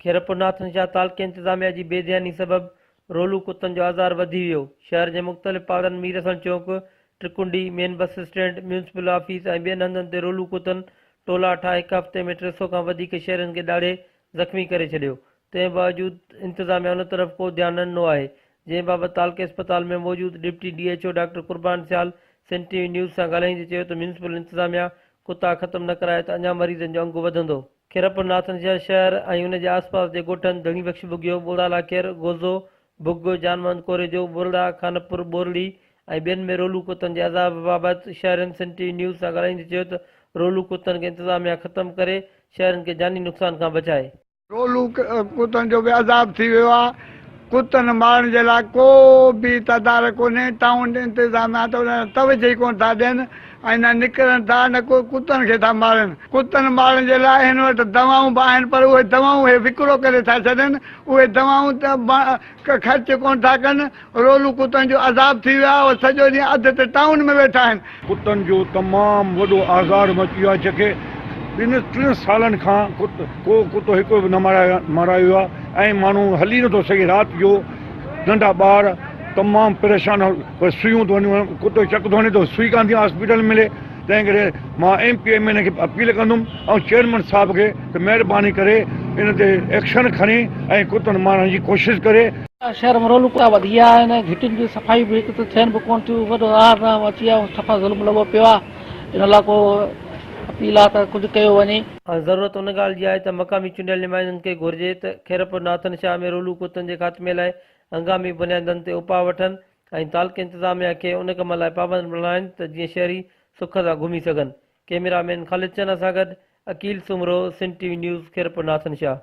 खेरपुर नाथन शाह तालुके इंतिज़ामिया जी बेध्यानी सबबि रोलू कुतनि जो आज़ार वधी वियो। शहर जे मुख़्तलिफ़ पाड़नि मीरसन चौक, Trikundi, main bus stand, municipal office ऐं ॿियनि हंधनि ते रोलू कुतनि टोला ठाहे हिकु हफ़्ते में 300 खां वधीक शहरनि खे ॾाढे ज़ख़्मी करे छॾियो। तंहिं बावजूदि इंतिज़ामिया उन तरफ़ को ध्यानु ॾिनो आहे, जंहिं बाबति तालुके अस्पताल में मौजूदु डिप्टी DHO डॉक्टर कुर्बान सियाल सिंध TV न्यूज़ सां ॻाल्हाईंदे चयो त म्यूनिसिपल इंतिज़ामिया कुता ख़तमु न कराए त अञा मरीज़नि जो अंगु वधंदो। खेरपुर नाथन शाह शहर ऐं उन जे आसपास जे ॻोठनि धणी बख़्श बुगियो, ॿोड़ाला खेर, गोज़ो, भुग, जानमंद कोरेजो, बुरड़ा, खानपुर, बोरली ऐं ॿियनि में रोलू कुतनि जे अज़ाब बाबति शहरनि सिंध TV न्यूज़ सां ॻाल्हाईंदे चयो त रोलू कुतनि खे इंतिज़ामिया ख़तमु करे शहरनि खे जानी नुक़सान खां बचाए। रोलू कुतनि जो बि अज़ाब थी वियो आहे। कुतनि मारण जे लाइ को बि तदार कोन्हे। टाउन इंतिज़ामिया त उन तवजो ई कोन था ॾियनि ऐं न निकिरनि था, न को कुतनि खे था मारनि। कुतनि मारण जे लाइ हिन वटि दवाऊं बि आहिनि, पर उहे दवाऊं हे विकिरो करे था छॾनि। उहे दवाऊं त ख़र्च कोन था कनि। रोलू कुतनि जो अज़ाब थी वियो आहे। सॼो ॾींहुं अधु त टाउन में वेठा आहिनि। कुतनि जो तमामु वॾो आज़ार मची वियो आहे, जेके 3 सालनि खां को कुतो हिकु बि न मारायो आहे ऐं माण्हू हली नथो सघे। राति जो नंढा ॿार तमामु परेशान, सुइयूं थो वञनि, कुतो चक थो वञे, तो सुई कान थी हॉस्पिटल मिले। तंहिं करे मां MP MLA खे अपील कंदुमि ऐं चेयरमैन साहिब खे त महिरबानी करे इन ते एक्शन खणे ऐं कुतनि मारण जी कोशिशि करे। शहर में रोलू कुता वधी विया आहिनि। घिटियुनि जी सफ़ाई बि हिकु त थियनि बि कोन थियूं। वॾो आराम अची विया, सफ़ा ज़ुल्म लॻो पियो आहे। इन लाइ को अपील आहे त कुझु कयो वञे। ज़रूरत उन ॻाल्हि जी आहे त मक़ामी चूंडियल नुमाइंदनि खे घुर्जे त खेरपुर नाथन शाह में रोलू कुतनि जे ख़ात्मे लाइ हंगामी बुनियादनि ते उपाउ वठनि ऐं तालुके इंतिज़ामिया खे उन कम लाइ पाबंद बणाइनि त जीअं शहरी सुख सां घुमी सघनि। कैमरामैन ख़ालिद चन्ना सां गॾु अकील सुमरो, सिंध TV न्यूज़, खेरपुर नाथन शाह।